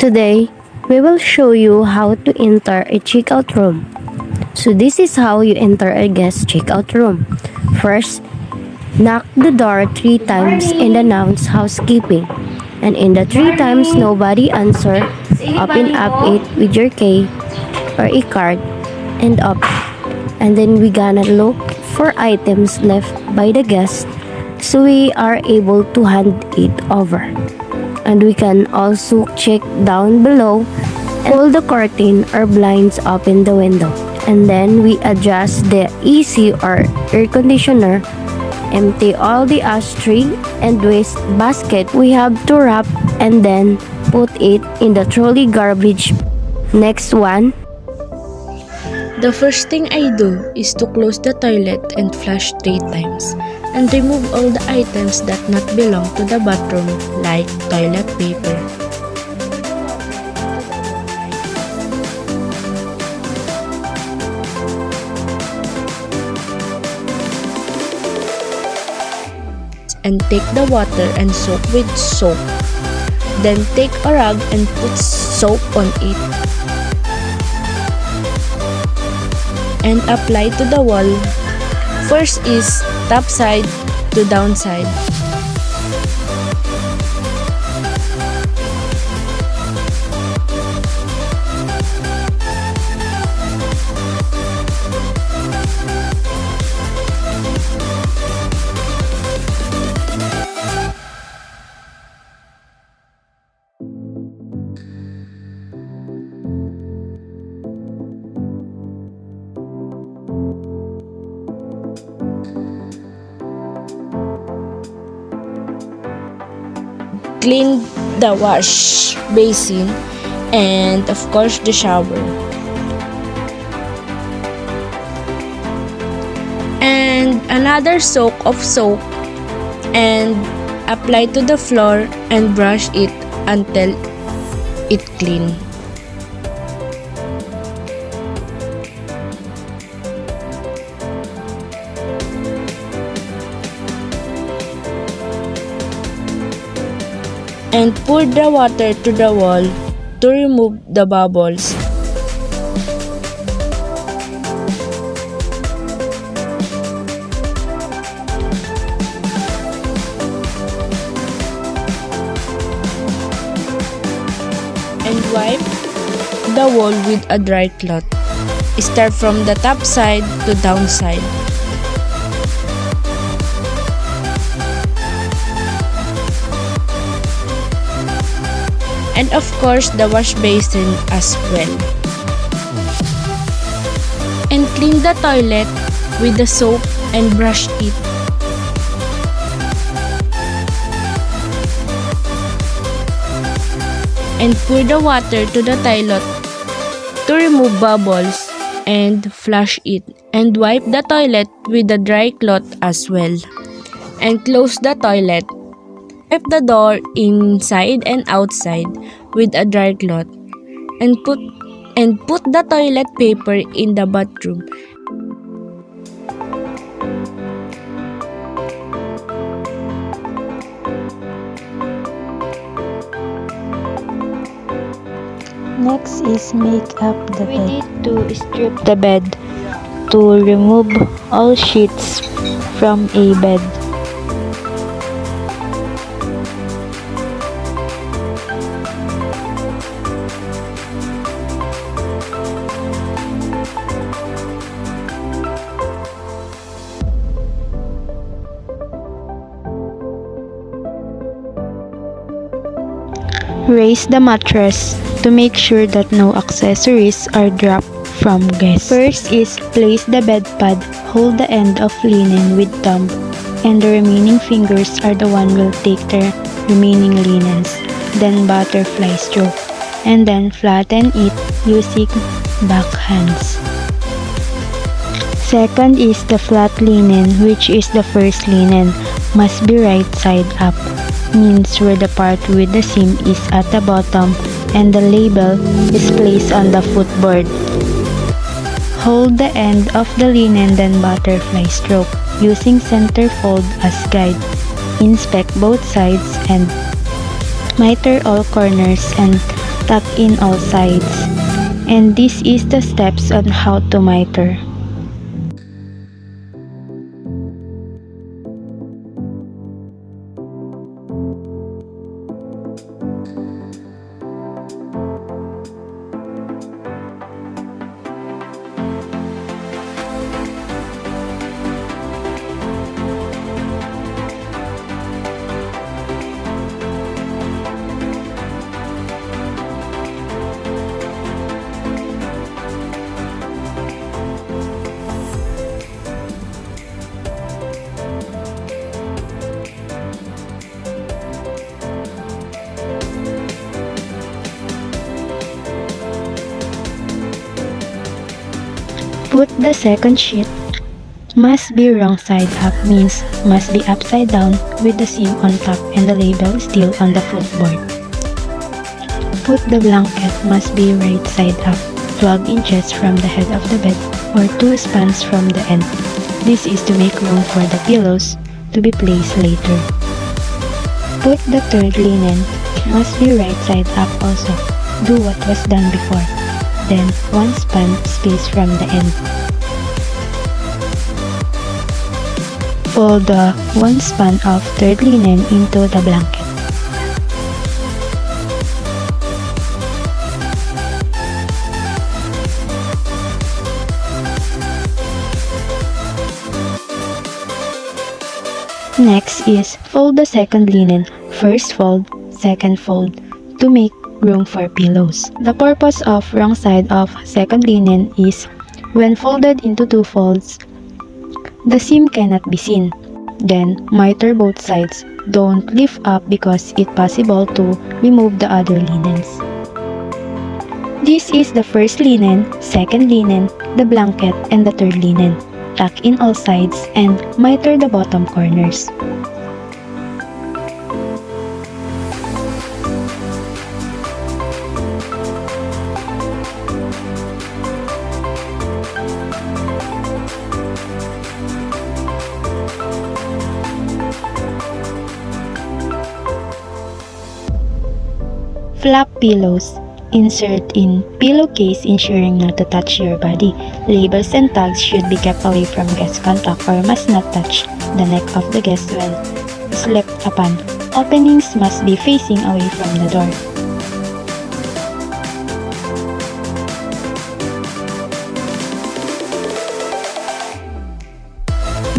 Today, we will show you how to enter a checkout room. So this is how you enter a guest checkout room. First, knock the door 3 times and announce housekeeping. And in the 3 times nobody answer, open up it with your key or a card and open. And then we gonna look for items left by the guest so we are able to hand it over. And we can also check down below and pull the curtain or blinds open the window. And then we adjust the AC or air conditioner, empty all the ashtray and waste basket we have to wrap and then put it in the trolley garbage. Next one. The first thing I do is to close the toilet and flush 3 times and remove all the items that not belong to the bathroom like toilet paper. And take the water and soak with soap. Then take a rag and put soap on it. And apply to the wall. First is top side to down side. Clean the wash basin and of course the shower. And another soak of soap and apply to the floor and brush it until it clean. And pour the water to the wall to remove the bubbles. And wipe the wall with a dry cloth. Start from the top side to down side. And of course the wash basin as well. And clean the toilet with the soap and brush it. And pour the water to the toilet to remove bubbles and flush it. And wipe the toilet with a dry cloth as well. And close the toilet. Wipe the door inside and outside with a dry cloth and put the toilet paper in the bathroom. Next is make up the We bed. need to strip The bed to remove all sheets from a bed. Raise the mattress to make sure that no accessories are dropped from guests. First is place the bed pad, hold the end of linen with thumb, and the remaining fingers are the one will take the remaining linens. Then butterfly stroke, and then flatten it using back hands. Second is the flat linen, which is the first linen, must be right side up. Means where the part with the seam is at the bottom and the label is placed on the footboard. Hold the end of the linen then butterfly stroke using center fold as guide. Inspect both sides and miter all corners and tuck in all sides. And this is the steps on how to mitre. Put the second sheet. Must be wrong side up means must be upside down with the seam on top and the label still on the footboard. Put the blanket must be right side up, 12 inches from the head of the bed or 2 spans from the end. This is to make room for the pillows to be placed later. Put the third linen must be right side up also. Do what was done before. Then 1 span space from the end. Fold the 1 span of third linen into the blanket. Next is fold the second linen, first fold, second fold, to make room for pillows. The purpose of wrong side of second linen is when folded into 2 folds, the seam cannot be seen. Then mitre both sides. Don't lift up because it's possible to remove the other linens. This is the first linen, second linen, the blanket, and the third linen. Tuck in all sides and mitre the bottom corners. Flap pillows. Insert in pillowcase ensuring not to touch your body. Labels and tags should be kept away from guest contact or must not touch the neck of the guest when slept upon. Openings must be facing away from the door.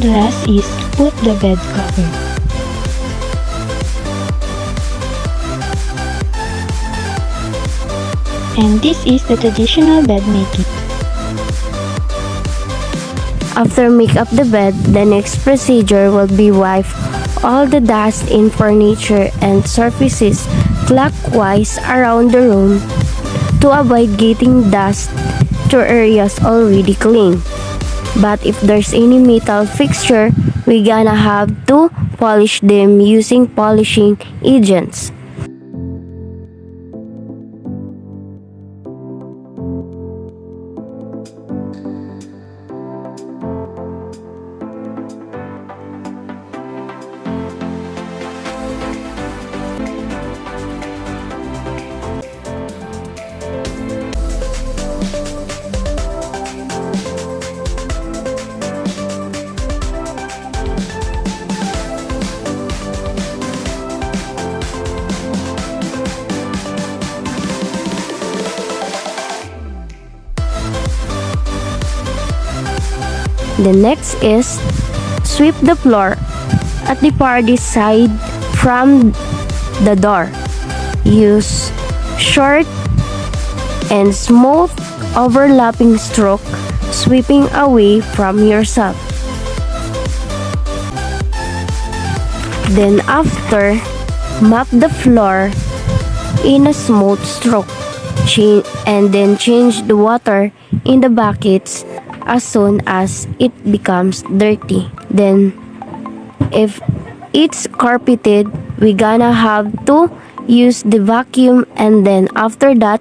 The last is put the bed cover. And this is the traditional bed making. After make up the bed, the next procedure will be wipe all the dust in furniture and surfaces clockwise around the room to avoid getting dust to areas already clean. But if there's any metal fixture, we gonna have to polish them using polishing agents. The next is sweep the floor at the party side from the door. Use short and smooth overlapping stroke, sweeping away from yourself. Then after, mop the floor in a smooth stroke and then change the water in the buckets as soon as it becomes dirty. Then if it's carpeted, we gonna have to use the vacuum, and then after that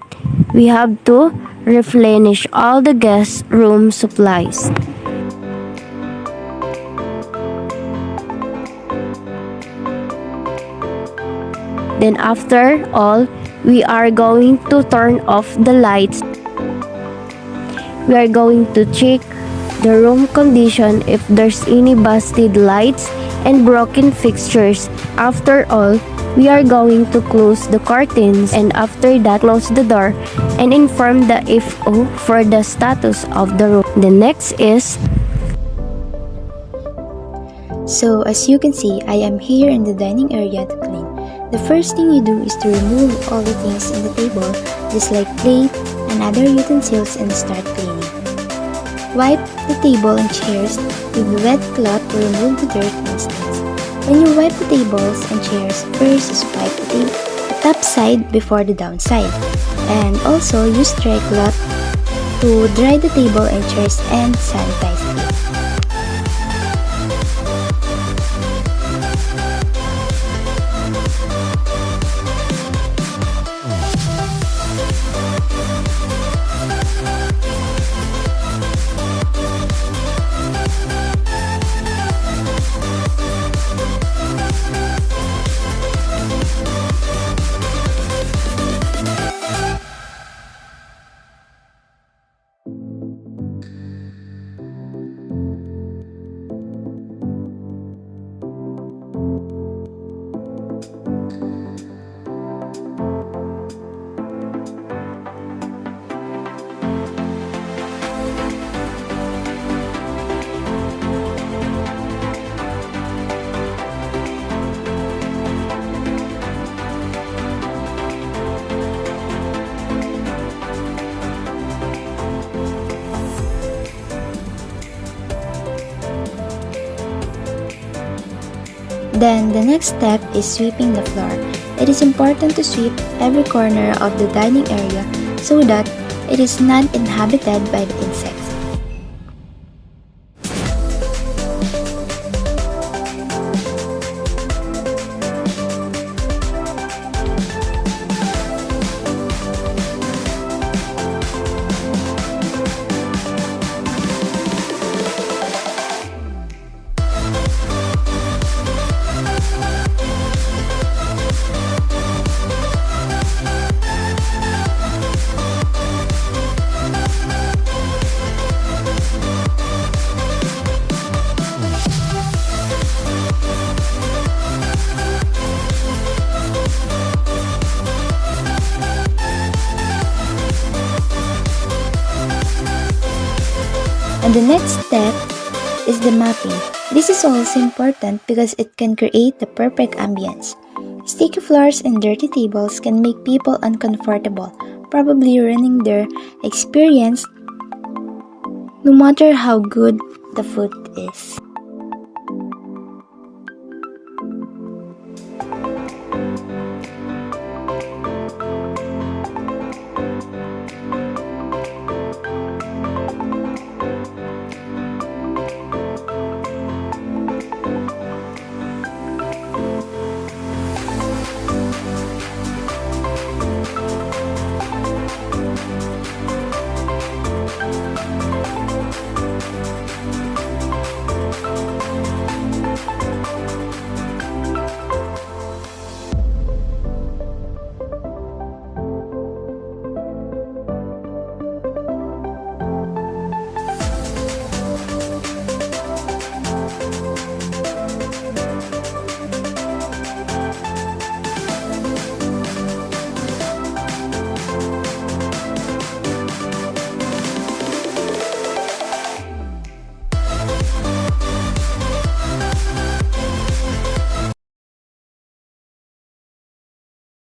we have to replenish all the guest room supplies. Then after all, we are going to turn off the lights. We are going to check the room condition if there's any busted lights and broken fixtures. After all, we are going to close the curtains and after that close the door and inform the FO for the status of the room. The next is So as you can see, I am here in the dining area to clean. The first thing you do is to remove all the things in the table, just like plate and other utensils, and start cleaning. Wipe the table and chairs with wet cloth to remove the dirt and stains. When you wipe the tables and chairs, first is wipe the top side before the down side. And also use dry cloth to dry the table and chairs and sanitize it. Then the next step is sweeping the floor. It is important to sweep every corner of the dining area so that it is not inhabited by the insects. And the next step is the mopping. This is also important because it can create the perfect ambience. Sticky floors and dirty tables can make people uncomfortable, probably ruining their experience no matter how good the food is.